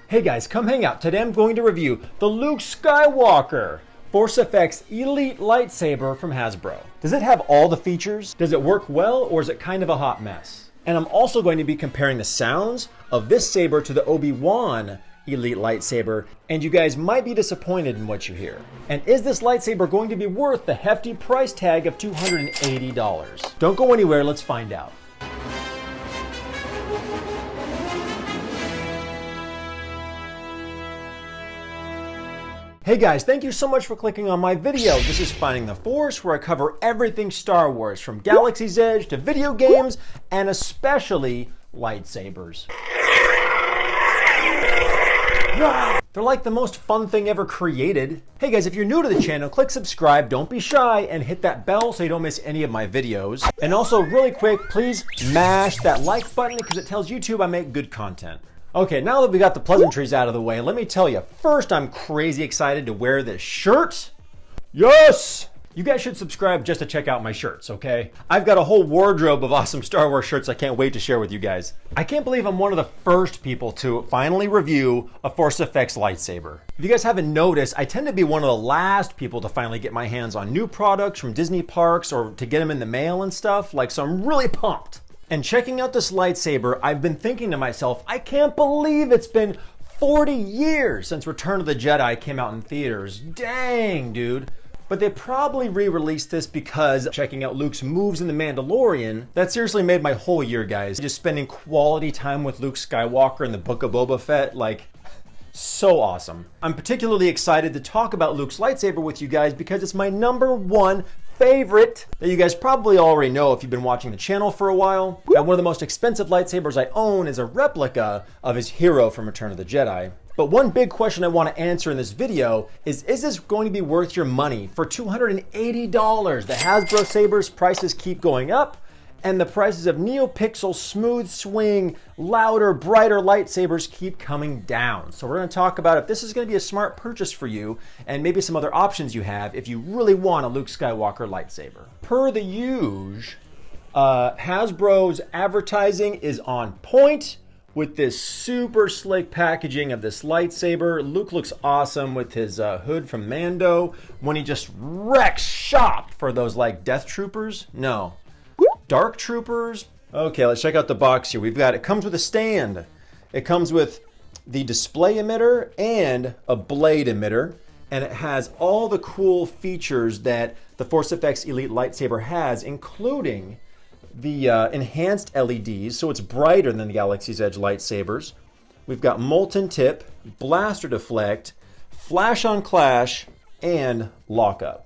Hey guys, come hang out. Today I'm going to review the Luke Skywalker ForceFX Elite Lightsaber from Hasbro. Does it have all the features? Does it work well, or is it kind of a hot mess? And I'm also going to be comparing the sounds of this saber to the Obi-Wan Elite Lightsaber, and you guys might be disappointed in what you hear. And is this lightsaber going to be worth the hefty price tag of $280? Don't go anywhere, let's find out. Hey guys, thank you so much for clicking on my video. This is Finding the Force, where I cover everything Star Wars, from Galaxy's Edge to video games, and especially lightsabers. They're like the most fun thing ever created. Hey guys, if you're new to the channel, click subscribe, don't be shy, and hit that bell so you don't miss any of my videos. And also, really quick, please mash that like button because it tells YouTube I make good content. Okay, now that we got the pleasantries out of the way, let me tell you, first, I'm crazy excited to wear this shirt. Yes! You guys should subscribe just to check out my shirts, okay? I've got a whole wardrobe of awesome Star Wars shirts I can't wait to share with you guys. I can't believe I'm one of the first people to finally review a ForceFX lightsaber. If you guys haven't noticed, I tend to be one of the last people to finally get my hands on new products from Disney parks or to get them in the mail and stuff, so I'm really pumped. And checking out this lightsaber, I've been thinking to myself, I can't believe it's been 40 years since Return of the Jedi came out in theaters. Dang, dude. But they probably re-released this because checking out Luke's moves in The Mandalorian, that seriously made my whole year, guys. Just spending quality time with Luke Skywalker in the Book of Boba Fett, so awesome. I'm particularly excited to talk about Luke's lightsaber with you guys because it's my #1 favorite that you guys probably already know if you've been watching the channel for a while. Now, one of the most expensive lightsabers I own is a replica of his hero from Return of the Jedi. But one big question I want to answer in this video is this going to be worth your money for $280? The Hasbro sabers prices keep going up, and the prices of Neopixel smooth swing, louder, brighter lightsabers keep coming down. So we're going to talk about if this is going to be a smart purchase for you and maybe some other options you have if you really want a Luke Skywalker lightsaber. Per the usual, Hasbro's advertising is on point with this super slick packaging of this lightsaber. Luke looks awesome with his hood from Mando when he just wrecks shop for those Death Troopers. No. Dark Troopers. Okay, let's check out the box here. It comes with a stand. It comes with the display emitter and a blade emitter, and it has all the cool features that the ForceFX Elite Lightsaber has, including the enhanced LEDs, so it's brighter than the Galaxy's Edge lightsabers. We've got molten tip, blaster deflect, flash on clash, and lockup.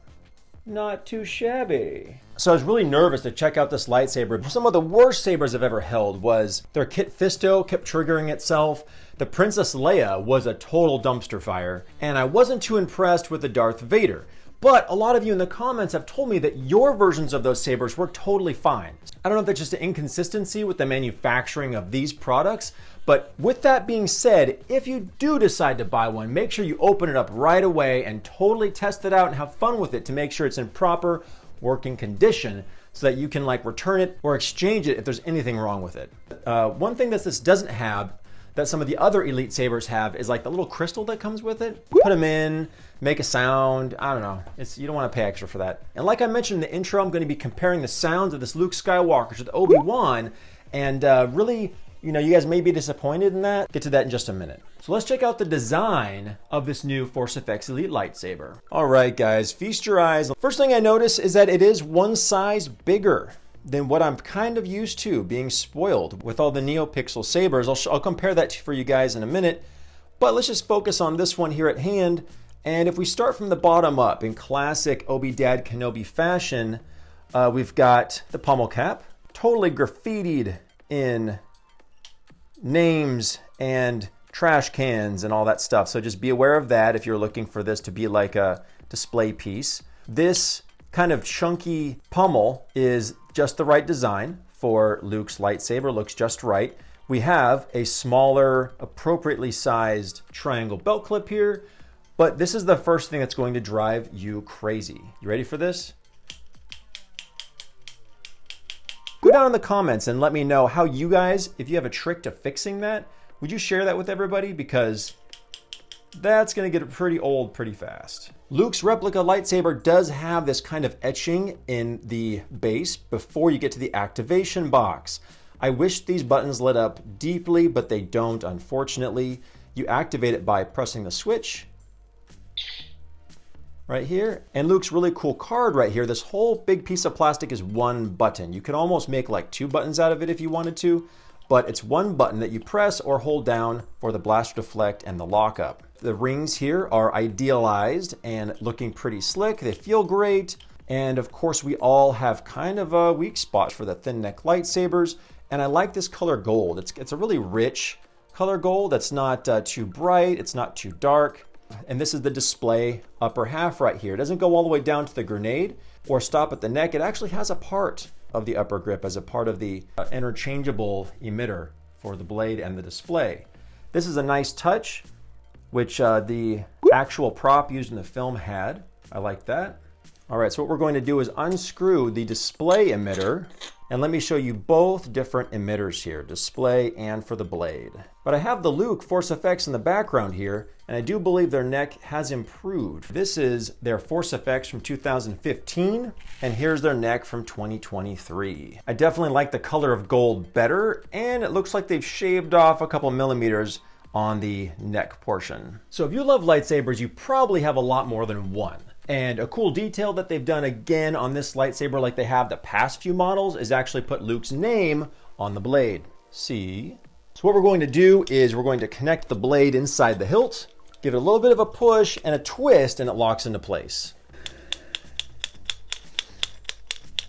Not too shabby. So I was really nervous to check out this lightsaber. Some of the worst sabers I've ever held was their Kit Fisto kept triggering itself. The Princess Leia was a total dumpster fire. And I wasn't too impressed with the Darth Vader. But a lot of you in the comments have told me that your versions of those sabers were totally fine. I don't know if that's just an inconsistency with the manufacturing of these products, but with that being said, if you do decide to buy one, make sure you open it up right away and totally test it out and have fun with it to make sure it's in proper working condition so that you can return it or exchange it if there's anything wrong with it. One thing that this doesn't have that some of the other Elite Sabers have is the little crystal that comes with it. Put them in, make a sound. I don't know. You don't want to pay extra for that. And like I mentioned in the intro, I'm going to be comparing the sounds of this Luke Skywalker to the Obi-Wan, and really, you guys may be disappointed in that. Get to that in just a minute. So let's check out the design of this new ForceFX Elite lightsaber. All right, guys, feast your eyes. First thing I notice is that it is one size bigger than what I'm kind of used to, being spoiled with all the Neopixel sabers. I'll compare that for you guys in a minute, but let's just focus on this one here at hand. And if we start from the bottom up in classic Obi-Dad Kenobi fashion, we've got the pommel cap, totally graffitied in names and trash cans and all that stuff. So just be aware of that if you're looking for this to be like a display piece. This kind of chunky pommel is just the right design for Luke's lightsaber, looks just right. We have a smaller, appropriately sized triangle belt clip here, but this is the first thing that's going to drive you crazy. You ready for this? Go down in the comments and let me know how you guys, if you have a trick to fixing that, Would you share that with everybody? Because that's going to get pretty old pretty fast. Luke's replica lightsaber does have this kind of etching in the base before you get to the activation box. I wish these buttons lit up deeply, but they don't, unfortunately. You activate it by pressing the switch right here. And Luke's really cool card right here, this whole big piece of plastic is one button. You could almost make like 2 buttons out of it if you wanted to, but it's one button that you press or hold down for the blaster deflect and the lockup. The rings here are idealized and looking pretty slick. They feel great. And of course, we all have kind of a weak spot for the thin neck lightsabers. And I like this color gold. It's a really rich color gold. That's not too bright. It's not too dark. And this is the display upper half right here. It doesn't go all the way down to the grenade or stop at the neck. It actually has a part of the upper grip as a part of the interchangeable emitter for the blade and the display. This is a nice touch, which the actual prop used in the film had. I like that. All right, so what we're going to do is unscrew the display emitter, and let me show you both different emitters here, display and for the blade. But I have the Luke Force Effects in the background here, and I do believe their neck has improved. This is their Force Effects from 2015, and here's their neck from 2023. I definitely like the color of gold better, and it looks like they've shaved off a couple millimeters on the neck portion. So if you love lightsabers, you probably have a lot more than one. And a cool detail that they've done again on this lightsaber, like they have the past few models, is actually put Luke's name on the blade. See? So what we're going to do is we're going to connect the blade inside the hilt, give it a little bit of a push and a twist, and it locks into place.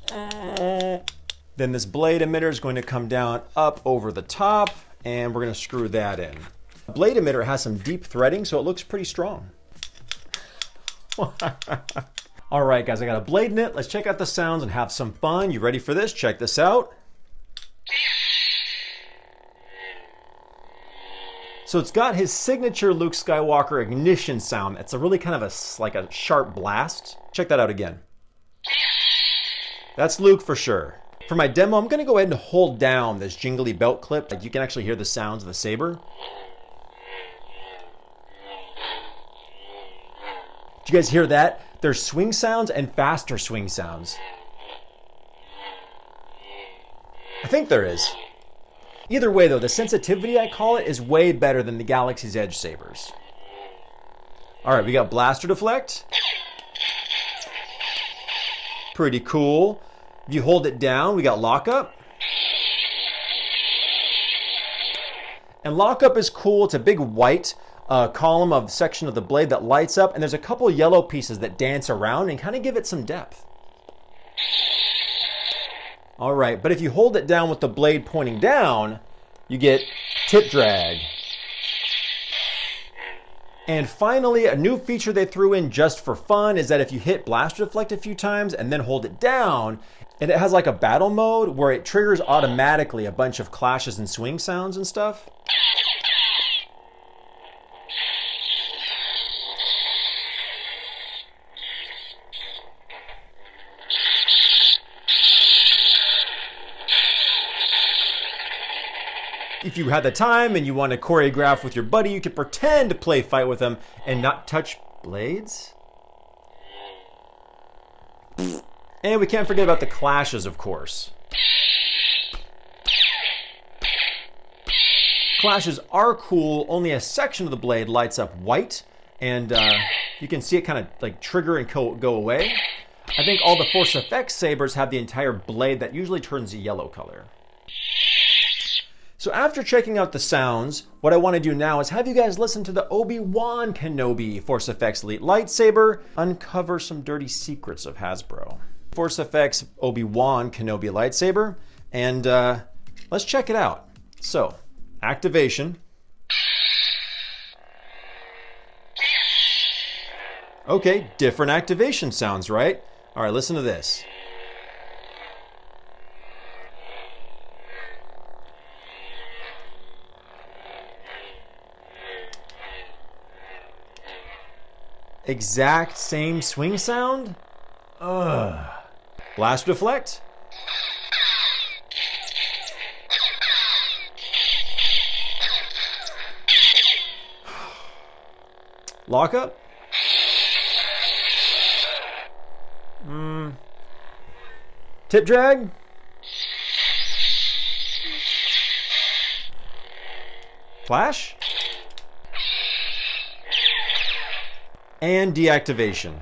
Then this blade emitter is going to come down up over the top, and we're going to screw that in. The blade emitter has some deep threading, so it looks pretty strong. All right, guys, I got a blade in it. Let's check out the sounds and have some fun. You ready for this? Check this out. So it's got his signature Luke Skywalker ignition sound. It's a really kind of like a sharp blast. Check that out again. That's Luke for sure. For my demo, I'm gonna go ahead and hold down this jingly belt clip. Like you can actually hear the sounds of the saber. Did you guys hear that? There's swing sounds and faster swing sounds. I think there is. Either way though, the sensitivity, I call it, is way better than the Galaxy's Edge sabers. All right, we got blaster deflect. Pretty cool. If you hold it down, we got lockup. And lockup is cool. It's a big white column of section of the blade that lights up, and there's a couple yellow pieces that dance around and kind of give it some depth. All right, but if you hold it down with the blade pointing down, you get tip drag. And finally, a new feature they threw in just for fun is that if you hit blaster deflect a few times and then hold it down, and it has like a battle mode where it triggers automatically a bunch of clashes and swing sounds and stuff. If you had the time and you want to choreograph with your buddy, you could pretend to play fight with them and not touch blades. And we can't forget about the clashes, of course. Clashes are cool. Only a section of the blade lights up white, and you can see it kind of like trigger and go away. I think all the Force Effects sabers have the entire blade that usually turns a yellow color. So after checking out the sounds, what I want to do now is have you guys listen to the Obi-Wan Kenobi Force Effects Elite Lightsaber, uncover some dirty secrets of Hasbro. Force Effects Obi-Wan Kenobi Lightsaber, and let's check it out. So, activation. Okay, different activation sounds, right? All right, listen to this. Exact same swing sound? Ugh. Blast deflect? Lock up. Tip drag. Flash. And deactivation.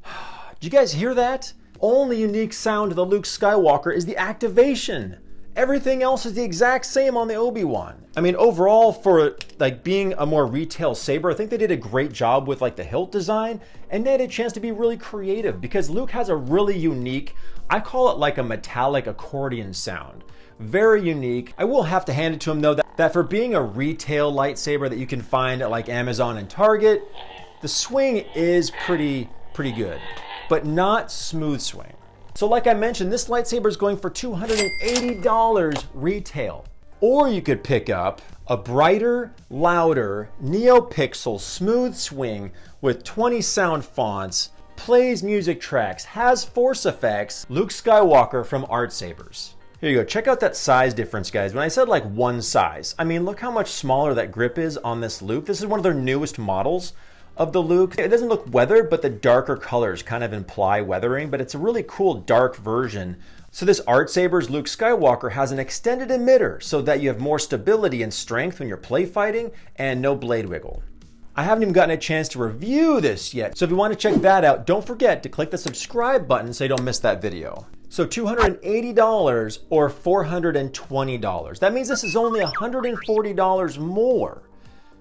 Did you guys hear that? Only unique sound to the Luke Skywalker is the activation. Everything else is the exact same on the Obi-Wan. I mean, overall, for like being a more retail saber, I think they did a great job with like the hilt design, and they had a chance to be really creative because Luke has a really unique, I call it like a metallic accordion sound. Very unique. I will have to hand it to him though, that for being a retail lightsaber that you can find at like Amazon and Target, the swing is pretty good, but not smooth swing. So like I mentioned, this lightsaber is going for $280 retail. Or you could pick up a brighter, louder, Neopixel smooth swing with 20 sound fonts, plays music tracks, has force effects, Luke Skywalker from Artsabers. Here you go, check out that size difference, guys. When I said like one size, I mean, look how much smaller that grip is on this Luke. This is one of their newest models of the Luke. It doesn't look weathered, but the darker colors kind of imply weathering, but it's a really cool dark version. So this Artsabers Luke Skywalker has an extended emitter so that you have more stability and strength when you're play fighting and no blade wiggle. I haven't even gotten a chance to review this yet, so if you want to check that out, don't forget to click the subscribe button so you don't miss that video. So $280 or $420. That means this is only $140 more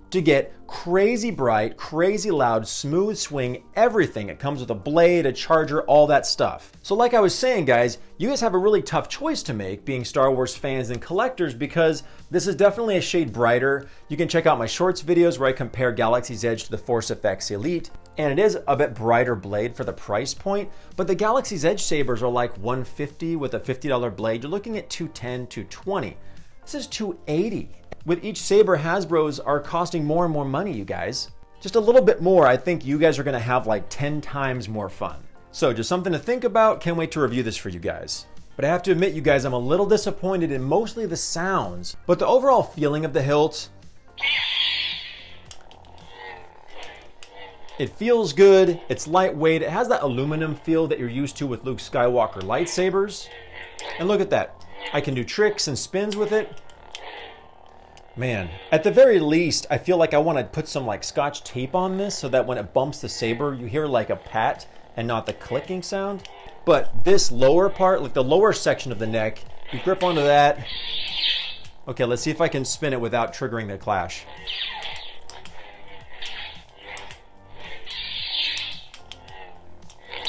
to get crazy bright, crazy loud, smooth swing, everything. It comes with a blade, a charger, all that stuff. So like I was saying, guys, you guys have a really tough choice to make being Star Wars fans and collectors because this is definitely a shade brighter. You can check out my shorts videos where I compare Galaxy's Edge to the Force FX Elite, and it is a bit brighter blade for the price point, but the Galaxy's Edge sabers are like $150 with a $50 blade. You're looking at $210, $220. This is $280. With each saber, Hasbro's are costing more and more money, you guys. Just a little bit more, I think you guys are gonna have like 10 times more fun. So just something to think about. Can't wait to review this for you guys. But I have to admit, you guys, I'm a little disappointed in mostly the sounds, but the overall feeling of the hilt, it feels good, it's lightweight, it has that aluminum feel that you're used to with Luke Skywalker lightsabers. And look at that, I can do tricks and spins with it. Man, at the very least, I feel like I want to put some like Scotch tape on this so that when it bumps the saber, you hear like a pat and not the clicking sound. But this lower part, like the lower section of the neck, you grip onto that. Okay, let's see if I can spin it without triggering the clash.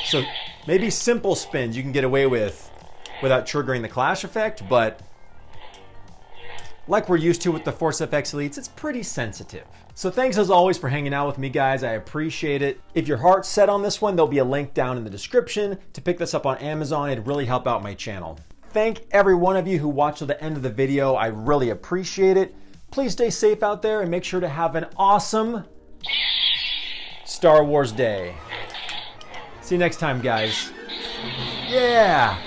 So maybe simple spins you can get away with without triggering the clash effect, but like we're used to with the Force FX Elites, it's pretty sensitive. So thanks as always for hanging out with me, guys. I appreciate it. If your heart's set on this one, there'll be a link down in the description to pick this up on Amazon. It'd really help out my channel. Thank every one of you who watched to the end of the video. I really appreciate it. Please stay safe out there and make sure to have an awesome Star Wars day. See you next time, guys. Yeah.